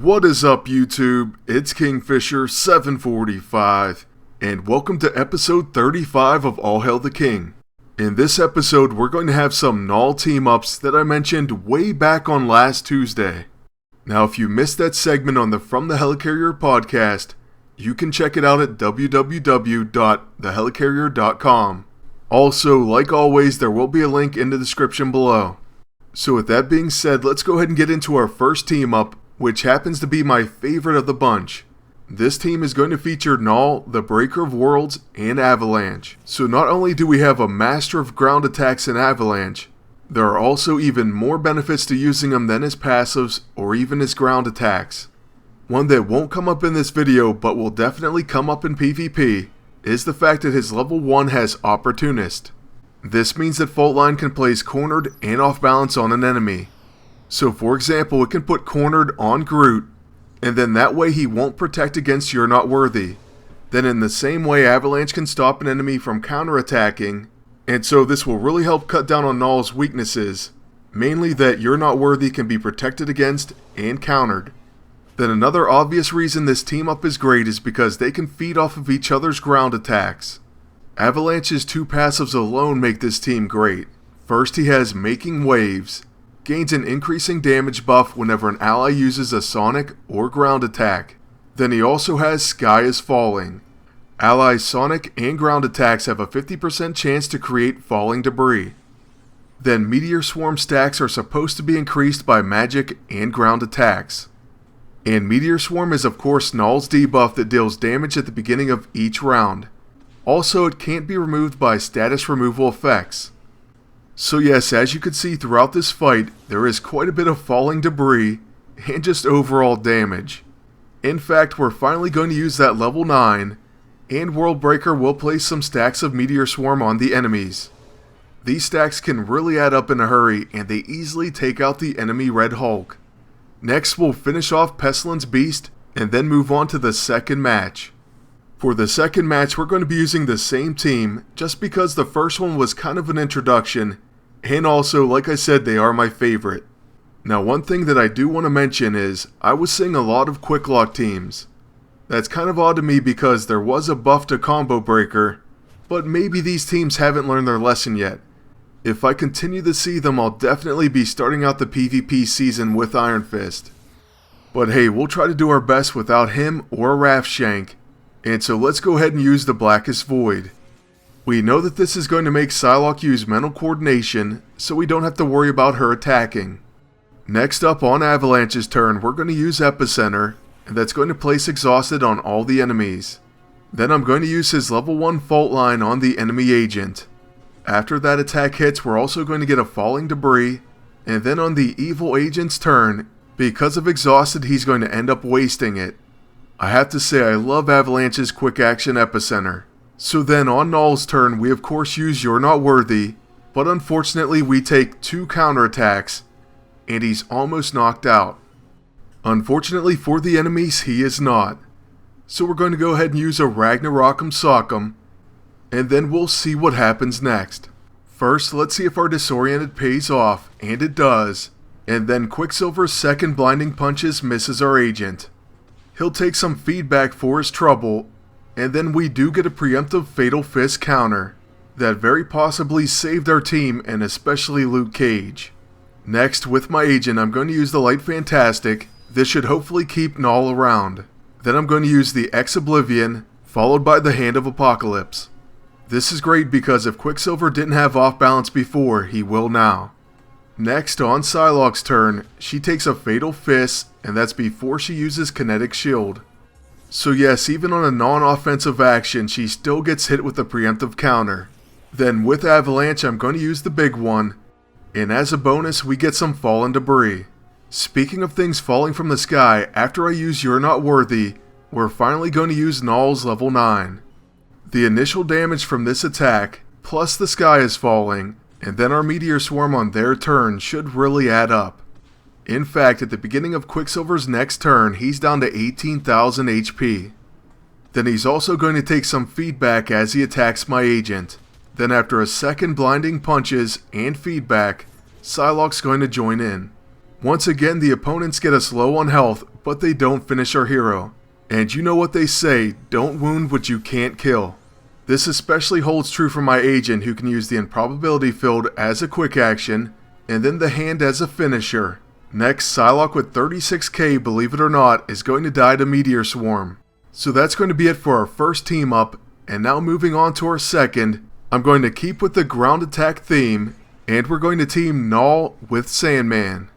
What is up, YouTube? It's Kingfisher745, and welcome to episode 35 of All Hail the King. In this episode, we're going to have some Null team-ups that I mentioned way back on last Tuesday. Now, if you missed that segment on the From the Helicarrier podcast, you can check it out at www.thehelicarrier.com. Also, like always, there will be a link in the description below. So with that being said, let's go ahead and get into our first team-up, which happens to be my favorite of the bunch. This team is going to feature Null, the Breaker of Worlds, and Avalanche. So not only do we have a master of ground attacks in Avalanche, there are also even more benefits to using him than his passives or even his ground attacks. One that won't come up in this video but will definitely come up in PvP is the fact that his level 1 has Opportunist. This means that Faultline can place cornered and off balance on an enemy. So for example, it can put cornered on Groot, and then that way he won't protect against You're Not Worthy. Then in the same way, Avalanche can stop an enemy from counterattacking, and so this will really help cut down on Null's weaknesses, mainly that You're Not Worthy can be protected against and countered. Then another obvious reason this team up is great is because they can feed off of each other's ground attacks. Avalanche's two passives alone make this team great. First, he has Making Waves. Gains an increasing damage buff whenever an ally uses a sonic or ground attack. Then he also has Sky is Falling. Allies' sonic and ground attacks have a 50% chance to create falling debris. Then Meteor Swarm stacks are supposed to be increased by magic and ground attacks. And Meteor Swarm is of course Null's debuff that deals damage at the beginning of each round. Also, it can't be removed by status removal effects. So yes, as you can see throughout this fight, there is quite a bit of falling debris and just overall damage. In fact, we're finally going to use that level 9, and World Breaker will place some stacks of Meteor Swarm on the enemies. These stacks can really add up in a hurry, and they easily take out the enemy Red Hulk. Next, we'll finish off Pestilence Beast, and then move on to the second match. For the second match, we're going to be using the same team, just because the first one was kind of an introduction, and also, like I said, they are my favorite. Now, one thing that I do want to mention is, I was seeing a lot of Quick Lock teams. That's kind of odd to me because there was a buff to Combo Breaker, but maybe these teams haven't learned their lesson yet. If I continue to see them, I'll definitely be starting out the PvP season with Iron Fist. But hey, we'll try to do our best without him or Rafshank, and so let's go ahead and use the Blackest Void. We know that this is going to make Psylocke use mental coordination, so we don't have to worry about her attacking. Next up on Avalanche's turn, we're going to use Epicenter, and that's going to place Exhausted on all the enemies. Then I'm going to use his level 1 Fault Line on the enemy agent. After that attack hits, we're also going to get a Falling Debris, and then on the evil agent's turn, because of Exhausted, he's going to end up wasting it. I have to say I love Avalanche's quick action Epicenter. So then on Null's turn, we of course use You're Not Worthy, but unfortunately we take 2 counterattacks, and he's almost knocked out. Unfortunately for the enemies, he is not. So we're going to go ahead and use a Ragnarok'em Sock'em, and then we'll see what happens next. First, let's see if our Disoriented pays off, and it does, and then Quicksilver's second Blinding Punches misses our agent. He'll take some feedback for his trouble, and then we do get a preemptive Fatal Fist counter that very possibly saved our team and especially Luke Cage. Next, with my agent, I'm going to use the Light Fantastic. This should hopefully keep Null around. Then I'm going to use the Ex-Oblivion, followed by the Hand of Apocalypse. This is great because if Quicksilver didn't have off balance before, he will now. Next, on Psylocke's turn, she takes a Fatal Fist, and that's before she uses Kinetic Shield. So yes, even on a non-offensive action, she still gets hit with a preemptive counter. Then with Avalanche, I'm going to use the big one, and as a bonus, we get some fallen debris. Speaking of things falling from the sky, after I use You're Not Worthy, we're finally going to use Null's level 9. The initial damage from this attack, plus the sky is falling, and then our Meteor Swarm on their turn should really add up. In fact, at the beginning of Quicksilver's next turn, he's down to 18,000 HP. Then he's also going to take some feedback as he attacks my agent. Then after a second Blinding Punches and feedback, Psylocke's going to join in. Once again, the opponents get us low on health, but they don't finish our hero. And you know what they say, don't wound what you can't kill. This especially holds true for my agent, who can use the improbability field as a quick action, and then the hand as a finisher. Next, Psylocke with 36k, believe it or not, is going to die to Meteor Swarm. So that's going to be it for our first team up, and now moving on to our second, I'm going to keep with the ground attack theme, and we're going to team Null with Sandman.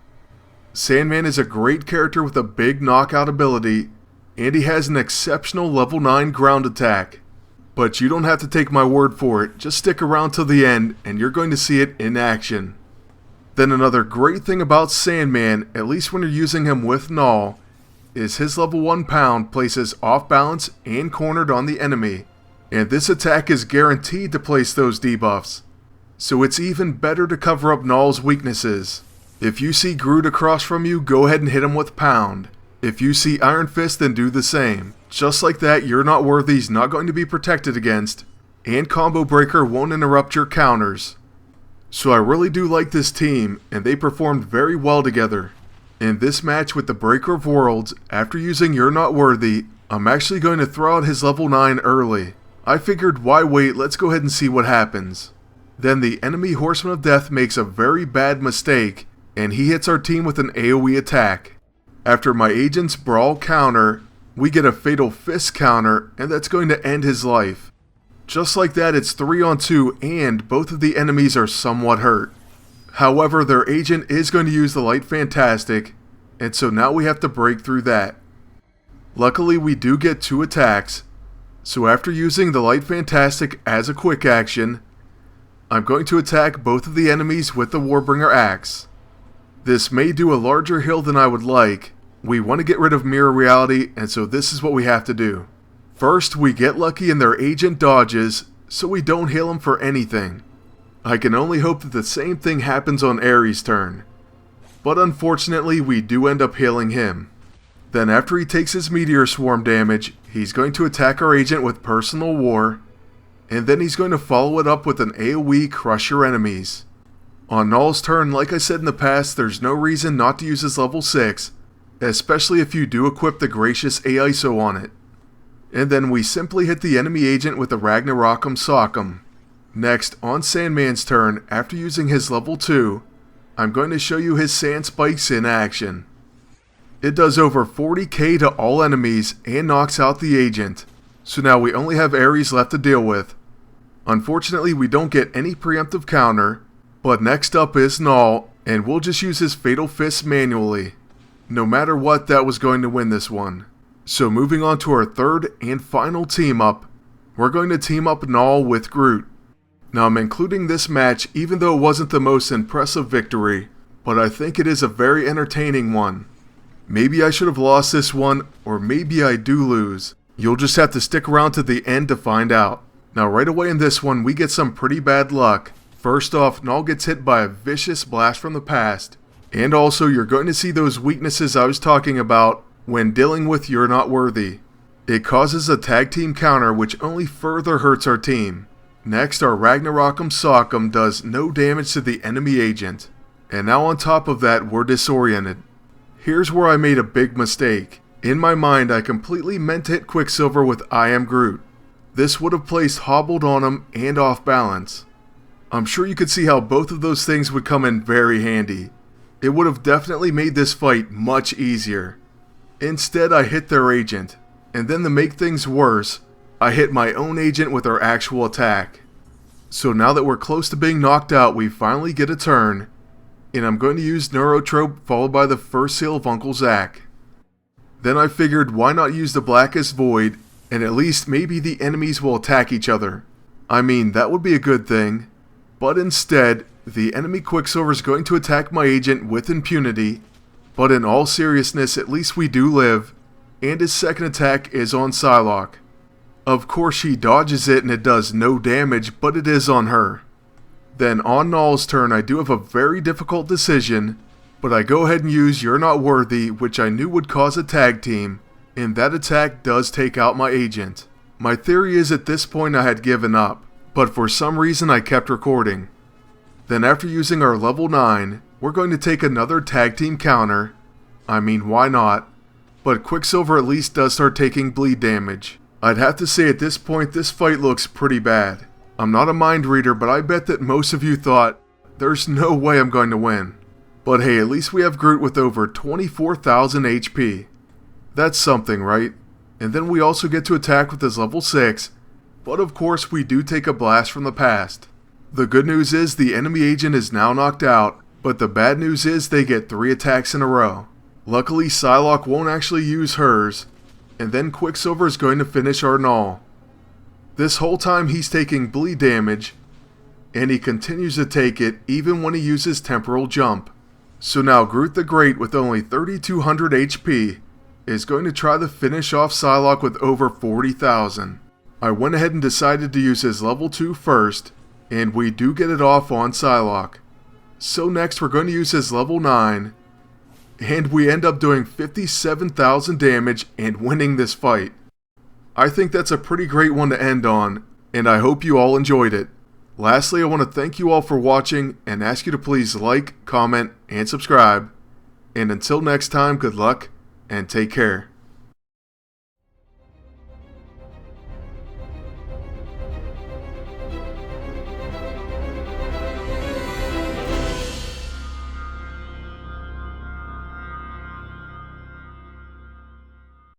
Sandman is a great character with a big knockout ability, and he has an exceptional level 9 ground attack. But you don't have to take my word for it, just stick around till the end and you're going to see it in action. Then another great thing about Sandman, at least when you're using him with Null, is his level 1 pound places off balance and cornered on the enemy, and this attack is guaranteed to place those debuffs. So it's even better to cover up Null's weaknesses. If you see Groot across from you, go ahead and hit him with pound. If you see Iron Fist, then do the same. Just like that, You're Not Worthy's not going to be protected against, and Combo Breaker won't interrupt your counters. So I really do like this team, and they performed very well together. In this match with the Breaker of Worlds, after using You're Not Worthy, I'm actually going to throw out his level 9 early. I figured why wait, let's go ahead and see what happens. Then the enemy Horseman of Death makes a very bad mistake, and he hits our team with an AoE attack. After my agent's Brawl counter, we get a Fatal Fist counter, and that's going to end his life. Just like that, it's 3 on 2, and both of the enemies are somewhat hurt. However, their agent is going to use the Light Fantastic, and so now we have to break through that. Luckily, we do get 2 attacks, so after using the Light Fantastic as a quick action, I'm going to attack both of the enemies with the Warbringer Axe. This may do a larger heal than I would like. We want to get rid of Mirror Reality, and so this is what we have to do. First, we get lucky and their agent dodges, so we don't heal him for anything. I can only hope that the same thing happens on Ares' turn. But unfortunately, we do end up healing him. Then after he takes his Meteor Swarm damage, he's going to attack our agent with Personal War, and then he's going to follow it up with an AoE Crush Your Enemies. On Null's turn, like I said in the past, there's no reason not to use his level 6, especially if you do equip the Gracious AISO on it. And then we simply hit the enemy agent with the Ragnarok'em Sock'em. Next, on Sandman's turn, after using his level 2, I'm going to show you his Sand Spikes in action. It does over 40k to all enemies and knocks out the agent, so now we only have Ares left to deal with. Unfortunately, we don't get any preemptive counter, but next up is Null, and we'll just use his Fatal Fist manually. No matter what, that was going to win this one. So moving on to our third and final team up, we're going to team up Null with Groot. Now I'm including this match even though it wasn't the most impressive victory, but I think it is a very entertaining one. Maybe I should have lost this one, or maybe I do lose. You'll just have to stick around to the end to find out. Now right away in this one we get some pretty bad luck. First off, Null gets hit by a vicious blast from the past. And also, you're going to see those weaknesses I was talking about when dealing with You're Not Worthy. It causes a tag team counter which only further hurts our team. Next, our Ragnarok'em Sock'em does no damage to the enemy agent. And now on top of that, we're disoriented. Here's where I made a big mistake. In my mind, I completely meant to hit Quicksilver with I Am Groot. This would have placed Hobbled on him and off balance. I'm sure you could see how both of those things would come in very handy. It would have definitely made this fight much easier. Instead, I hit their agent, and then to make things worse, I hit my own agent with our actual attack. So now that we're close to being knocked out, we finally get a turn, and I'm going to use Neurotrope followed by the first seal of Uncle Zach. Then I figured why not use the Blackest Void, and at least maybe the enemies will attack each other. I mean, that would be a good thing. But instead, the enemy Quicksilver is going to attack my agent with impunity, but in all seriousness, at least we do live, and his second attack is on Psylocke. Of course she dodges it and it does no damage, but it is on her. Then on Null's turn, I do have a very difficult decision, but I go ahead and use You're Not Worthy, which I knew would cause a tag team, and that attack does take out my agent. My theory is at this point I had given up, but for some reason I kept recording. Then after using our level 9, we're going to take another tag team counter. I mean, why not? but Quicksilver at least does start taking bleed damage. I'd have to say at this point this fight looks pretty bad. I'm not a mind reader, but I bet that most of you thought, there's no way I'm going to win. But hey, at least we have Groot with over 24,000 HP. That's something, right? And then we also get to attack with his level 6, but of course we do take a blast from the past. The good news is the enemy agent is now knocked out, but the bad news is they get 3 attacks in a row. Luckily Psylocke won't actually use hers, and then Quicksilver is going to finish our null. This whole time he's taking bleed damage, and he continues to take it even when he uses temporal jump. So now Groot the Great with only 3,200 HP is going to try to finish off Psylocke with over 40,000. I went ahead and decided to use his level 2 first, and we do get it off on Psylocke. So next we're going to use his level 9, and we end up doing 57,000 damage and winning this fight. I think that's a pretty great one to end on, and I hope you all enjoyed it. Lastly, I want to thank you all for watching and ask you to please like, comment, and subscribe. And until next time, good luck and take care.